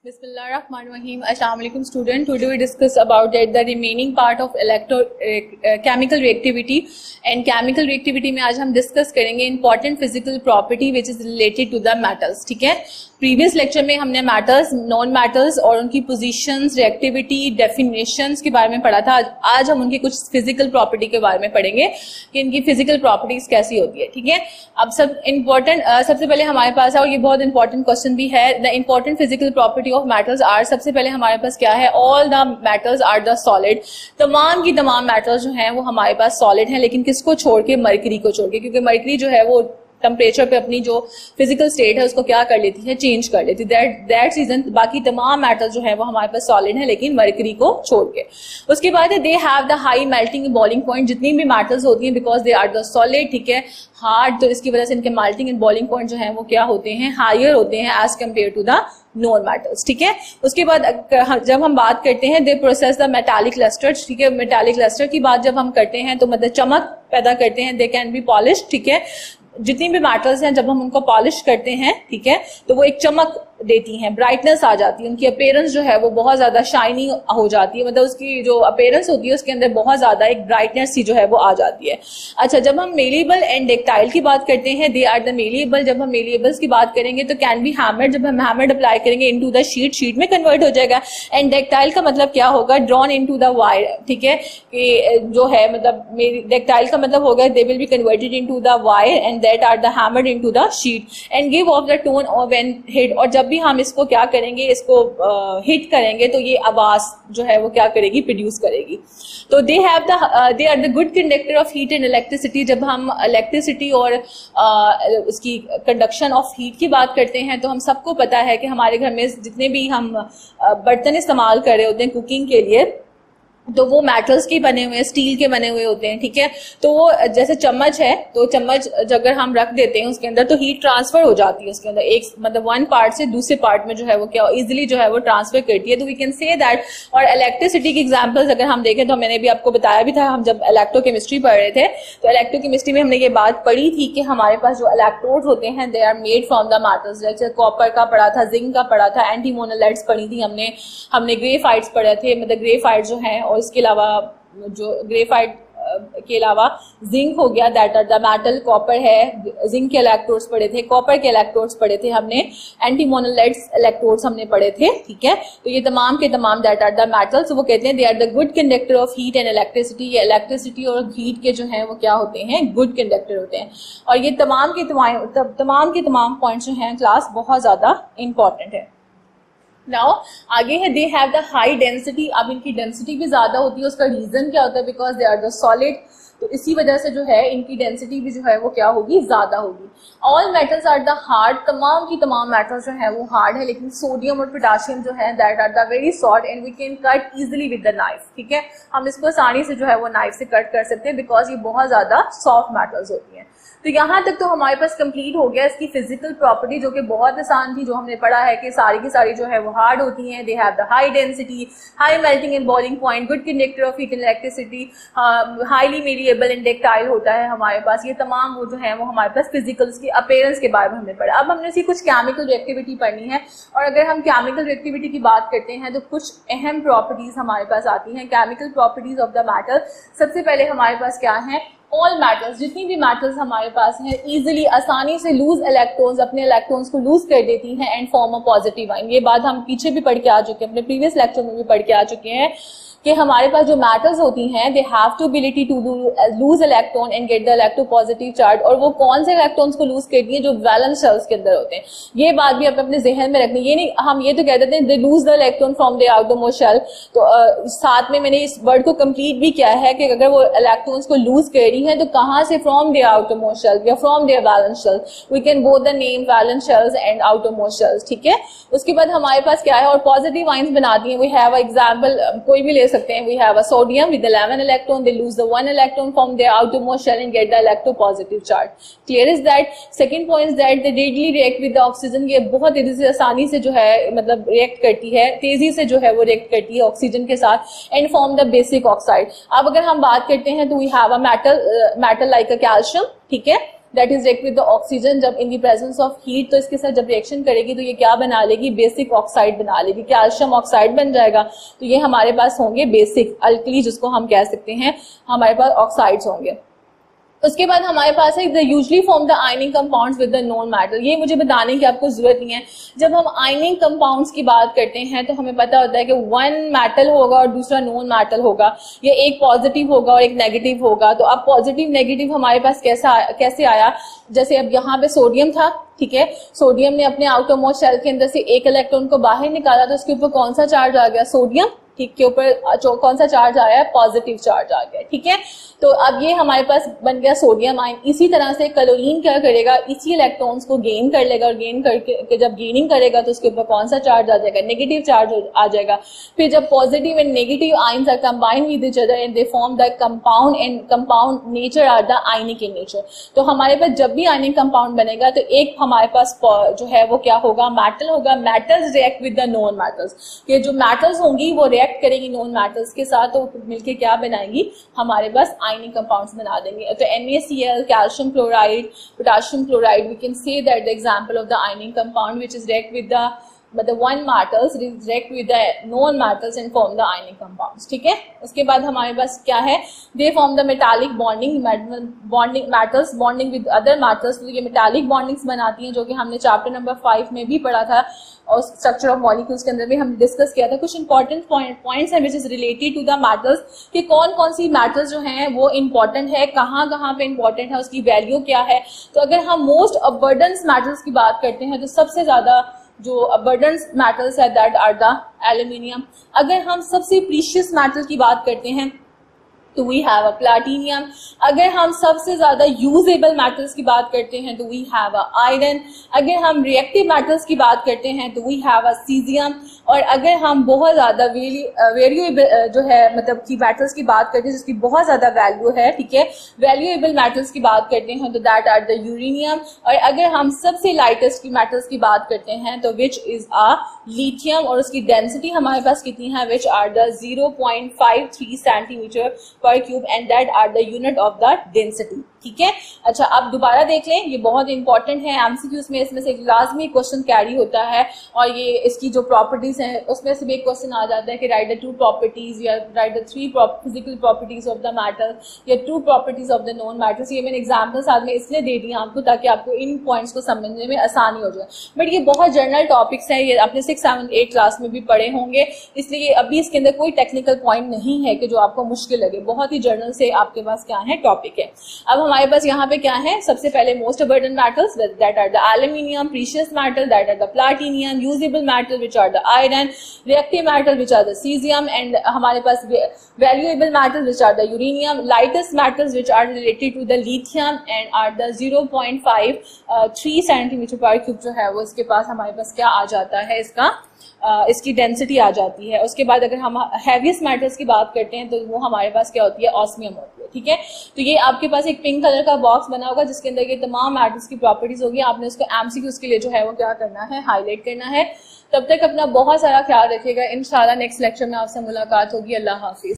Bismillahirrahmanirrahim. Assalamu alaikum student. Today we discuss about the remaining part of chemical reactivity and chemical reactivity में आज हम discuss करेंगे important physical property which is related to the metals. ठीक है, previous lecture में हमने matters, non metals और उनकी पोजीशंस, रिएक्टिविटी, डेफिनेशंस के बारे में पढ़ा था. आज हम उनकी कुछ फिजिकल प्रॉपर्टी के बारे में पढ़ेंगे कि इनकी फिजिकल प्रॉपर्टीज कैसी होती है. ठीक है, अब सबसे पहले हमारे पास है, और ये बहुत इंपॉर्टेंट क्वेश्चन भी है, the important physical property of metals are. सबसे पहले हमारे पास क्या है, all the metals are the solid. तमाम की तमाम मेटल्स जो हैं वो हमारे पास सॉलिड हैं, लेकिन किसको छोड़ के? मरकरी को छोड़ के, क्योंकि मरकरी जो है वो टेम्परेचर पे अपनी जो फिजिकल स्टेट है उसको क्या कर लेती है, चेंज कर लेती है. दैट रीजन बाकी तमाम मेटल्स जो है वो हमारे पास सॉलिड है, लेकिन मरकरी को छोड़ के. उसके बाद है they have the high melting boiling point. जितनी भी मेटल्स होती हैं because they are the solid, ठीक है, हार्ड, तो इसकी वजह से इनके मेल्टिंग एंड बॉइलिंग पॉइंट जो है वो क्या होते हैं, हायर होते हैं as compare to the non metals. ठीक है, उसके बाद जब हम बात करते हैं they process the metallic lustre. ठीक है, मेटालिक लस्टर की बात जब हम करते हैं तो मतलब चमक पैदा करते हैं. They can be polish. ठीक है, जितनी भी मेटल्स हैं जब हम उनको पॉलिश करते हैं, ठीक है, तो वो एक चमक देती हैं, ब्राइटनेस आ जाती है, उनकी अपीयरेंस जो है वो बहुत ज्यादा शाइनिंग हो जाती है, मतलब उसकी जो अपीयरेंस होती है उसके अंदर बहुत ज्यादा एक ब्राइटनेस सी जो है वो आ जाती है. अच्छा, जब हम मेलिएबल एंड डक्टाइल की बात करते हैं, दे आर द मेलिएबल. जब हम मेलिएबल्स की बात करेंगे तो कैन बी हैमर्ड. जब हम हैमर्ड अप्लाई करेंगे इनटू द शीट में कन्वर्ट हो जाएगा. एंड डक्टाइल का मतलब क्या होगा, ड्रॉन इनटू द वायर. ठीक है, कि जो है मतलब डक्टाइल का मतलब होगा they will be converted into the wire and that are the hammered into the sheet and give off the tone और व्हेन हिट. और जब भी हम इसको क्या करेंगे, इसको हिट करेंगे तो ये आवाज जो है वो क्या करेगी, प्रोड्यूस करेगी. तो they are the good conductor of heat and electricity. जब हम इलेक्ट्रिसिटी और इसकी कंडक्शन ऑफ हीट की बात करते हैं तो हम सबको पता है कि हमारे घर में जितने भी हम बर्तन इस्तेमाल कर रहे होते हैं कुकिंग के लिए, तो वो मेटल्स के बने हुए, स्टील के बने हुए होते हैं. ठीक है, तो वो जैसे चम्मच है, तो चम्मच अगर हम रख देते हैं उसके अंदर तो हीट ट्रांसफर हो जाती है उसके अंदर, एक मतलब वन पार्ट से दूसरे पार्ट में जो है वो क्या इजिली जो है वो ट्रांसफर करती है. तो वी कैन से दैट. और इलेक्ट्रिसिटी की एग्जाम्पल्स अगर हम देखें तो मैंने भी आपको बताया भी था, हम जब इलेक्ट्रोकेमिस्ट्री पढ़ रहे थे तो इलेक्ट्रोकेमिस्ट्री में हमने ये बात पढ़ी थी कि हमारे पास जो इलेक्ट्रोड होते हैं they are made from the metals. जैसे कॉपर का पढ़ा था, जिंक का पढ़ा था, एंटीमोनोलाइट्स पढ़ी थी हमने ग्रेफाइट्स पढ़े थे, मतलब ग्रेफाइट जो है, और इसके अलावा जो ग्रेफाइट के अलावा जिंक हो गया, that are the metal. Copper है, जिंक के इलेक्ट्रोड्स पढ़े थे, कॉपर के इलेक्ट्रोड्स पढ़े थे हमने, एंटीमोनोलाइट्स इलेक्ट्रोड्स हमने पढ़े थे. ठीक है, तो ये तमाम के तमाम दैट आर द मेटल्स. वो कहते हैं they are the good conductor of heat and electricity. ये इलेक्ट्रिसिटी और हीट के जो है वो क्या होते हैं, गुड कंडक्टर होते हैं. और ये तमाम के तमाम पॉइंट्स जो हैं क्लास बहुत ज्यादा इंपॉर्टेंट है. नाउ आगे है they have the high density. अब इनकी डेंसिटी भी ज्यादा होती है, उसका रीजन क्या होता है, because they are the solid, तो इसी वजह से जो है इनकी डेंसिटी भी जो है वो क्या होगी, ज्यादा होगी. All metals are the hard. तमाम की तमाम मेटल्स जो है वो हार्ड है, लेकिन सोडियम और पोटेशियम जो है that are the very soft and we can cut easily with the knife. ठीक है, हम इसको आसानी से जो है वो नाइफ से कट कर सकते हैं बिकॉज ये बहुत ज्यादा सॉफ्ट मेटल्स होती हैं. तो यहाँ तक तो हमारे पास कंप्लीट हो गया इसकी फिजिकल प्रॉपर्टी, जो कि बहुत आसान थी, जो हमने पढ़ा है कि सारी की सारी जो है वो हार्ड होती हैं. They have the high density, high melting and boiling point, good conductor of heat and electricity, highly malleable and ductile होता है हमारे पास. ये तमाम वो जो है वो हमारे पास फिजिकल्स की अपीयरेंस के बारे में हमने पढ़ा. अब हमने इसकी कुछ केमिकल रिएक्टिविटी पढ़नी है, और अगर हम केमिकल रिएक्टिविटी की बात करते हैं तो कुछ अहम प्रॉपर्टीज हमारे पास आती हैं, chemical properties of the metal. सबसे पहले हमारे पास क्या है, ऑल मेटल्स, जितनी भी मेटल्स हमारे पास हैं इजिली, आसानी से लूज इलेक्ट्रॉन्स, अपने इलेक्ट्रॉन्स को लूज कर देती हैं and form a positive ion. ये बात हम पीछे भी पढ़ के आ चुके हैं, अपने प्रीवियस लेक्चर में भी पढ़ के आ चुके हैं कि हमारे पास जो मेटल्स होती हैं they have to ability to lose electron and get the electropositive charge. और वो कौन से इलेक्ट्रॉन्स को लूज करती हैं, जो वैलेंस शेल्स के अंदर होते हैं. ये बात भी अपने जहन में रखनी. ये नहीं हम ये तो कह देते हैं they lose the electron from the outermost shell, तो साथ में मैंने इस वर्ड को कंप्लीट भी किया है कि अगर वो इलेक्ट्रॉन्स को लूज कर रही है तो कहाँ से, फ्रॉम द आउटरमोस्ट शेल या from the valence shell. We can both the name valence shells and outermost shells. ठीक है, उसके बाद हमारे पास क्या है, और पॉजिटिव आयंस बनाती हैं. वी हैव एग्जाम्पल कोई भी ले सकते हैं. We have a sodium with 11 electron, they lose the 1 electron from their outermost shell and get the electropositive charge. Clear is that? Second point is that they readily react with the oxygen. ये बहुत तेजी से, आसानी से जो है मतलब react करती है, तेजी से जो है वो रिएक्ट करती है ऑक्सीजन के साथ and form the basic oxide. अब अगर हम बात करते हैं तो we have a metal like a calcium. ठीक है, that is react with the oxygen जब in the presence of heat, तो इसके साथ जब रिएक्शन करेगी तो ये क्या बना लेगी, बेसिक ऑक्साइड बना लेगी, कैल्शियम ऑक्साइड बन जाएगा। तो ये हमारे पास होंगे बेसिक अल्कली, जिसको हम कह सकते हैं हमारे पास ऑक्साइड्स होंगे। उसके बाद हमारे पास है the usually form the ironing compounds with the non metal. ये मुझे बताने की आपको जरूरत नहीं है, जब हम आयनिंग कंपाउंड्स की बात करते हैं तो हमें पता होता है कि वन मेटल होगा और दूसरा नॉन मेटल होगा, ये एक पॉजिटिव होगा और एक नेगेटिव होगा। तो अब पॉजिटिव नेगेटिव हमारे पास कैसे आया, जैसे अब यहाँ पे सोडियम था, ठीक है, सोडियम ने अपने आउटरमोस्ट शेल के अंदर से एक इलेक्ट्रॉन को बाहर निकाला, तो उसके ऊपर कौन सा चार्ज आ गया, सोडियम, ठीक के ऊपर कौन सा चार्ज आया है, पॉजिटिव चार्ज आ गया, ठीक है। तो अब ये हमारे पास बन गया सोडियम आयन। इसी तरह से क्लोरीन क्या करेगा, इसी इलेक्ट्रॉन्स को गेन कर लेगा और गेन करके जब गेनिंग करेगा तो उसके ऊपर कौन सा चार्ज आ जाएगा, नेगेटिव चार्ज आ जाएगा। फिर जब positive and negative ions are combined with each other and they form the compound, and compound nature are the ionic in nature. तो हमारे पास जब भी आयनिक कंपाउंड बनेगा तो एक हमारे पास जो है वो क्या होगा, मेटल होगा। Metals react with the non metals, ये जो मेटल्स होंगी वो रिएक्ट करेंगी नॉन मेटल्स के साथ, तो मिलके क्या बनाएंगी, हमारे पास आयनिक कंपाउंड्स बना देंगे। तो NaCl, calcium chloride, potassium chloride, we can say that the example of the ionic compound which is react with the मतलब one metals react with the non metals and form the ionic compounds, ठीक है। उसके बाद हमारे पास क्या है, they form the metallic bonding, metals bonding with other metals. तो ये मेटालिक बॉन्डिंग्स बनाती हैं, जो कि हमने चैप्टर नंबर 5 में भी पढ़ा था और स्ट्रक्चर ऑफ मॉलिक्यूल्स के अंदर भी हम डिस्कस किया था। कुछ इंपॉर्टेंट पॉइंट्स हैं which is related to the metals, कि कौन कौन सी मेटल्स जो हैं वो इंपॉर्टेंट है, कहाँ कहाँ पे इंपॉर्टेंट है, उसकी वैल्यू क्या है। तो अगर हम मोस्ट अबंडेंस मेटल्स की बात करते हैं तो सबसे ज्यादा जो अबंडेंस मेटल्स है दैट आर द एल्यूमिनियम। अगर हम सबसे प्रीशियस मेटल की बात करते हैं तो वी हैव अ प्लैटिनियम। अगर हम सबसे ज्यादा यूजेबल मेटल्स की बात करते हैं तो वी हैव अ आयरन। अगर हम रिएक्टिव मेटल्स की बात करते हैं तो वी हैव अ सीजियम। और अगर हम बहुत ज्यादा वेल्यूएबल जो है मतलब की मेटल्स की बात करते हैं जिसकी बहुत ज्यादा वैल्यू है, ठीक है, वैल्यूएबल मेटल्स की बात करते हैं तो दैट आर द यूरेनियम। और अगर हम सबसे लाइटेस्ट की मेटल्स की बात करते हैं तो विच इज अ लिथियम, और उसकी डेंसिटी हमारे पास कितनी है, विच आर द 0.53 सेंटीमीटर पर cube and that are the unit of the density, ठीक है। अच्छा, अब दोबारा देख लें, ये बहुत इंपॉर्टेंट है, एमसीक्यूज में इसमें से एक लाजमी क्वेश्चन कैरी होता है और ये इसकी जो प्रॉपर्टीज हैं उसमें से भी एक क्वेश्चन आ जाता है कि राइट द 2 प्रॉपर्टीज या right the 3 physical properties of the matter या 2 properties of the non metals. ये मैंने एग्जाम्पल साथ में इसलिए दे दिया आपको ताकि आपको इन पॉइंट्स को समझने में आसानी हो जाए। बट ये बहुत जनरल टॉपिक्स हैं, ये अपने 6, 7, 8 क्लास में भी पढ़े होंगे, इसलिए अभी इसके अंदर कोई टेक्निकल पॉइंट नहीं है कि जो आपको मुश्किल लगे, बहुत ही जनरल से आपके पास क्या है टॉपिक है। अब हमारे पास यहाँ पे क्या है, सबसे पहले most abundant metals that are the aluminium, precious metal that are the platinum, usable metal which are the iron, reactive metal which are the caesium, and हमारे पास valuable metal which are the uranium, lightest metals which are related to the lithium and are the 0.53 centimetre पर cube जो है वो इसके पास हमारे पास क्या आ जाता है, इसकी डेंसिटी आ जाती है। उसके बाद अगर हम हैवीएस्ट मेटल्स की बात करते हैं तो वो हमारे पास क्या होती है, ऑस्मियम होती है, ठीक है। तो ये आपके पास एक पिंक कलर का बॉक्स बना होगा जिसके अंदर ये तमाम मेटल्स की प्रॉपर्टीज होगी, आपने उसको एमसीक्यूज के लिए जो है वो क्या करना है, हाईलाइट करना है। तब तक अपना बहुत सारा ख्याल रखिएगा, इंशाल्लाह नेक्स्ट लेक्चर में आपसे मुलाकात होगी। अल्लाह हाफिज।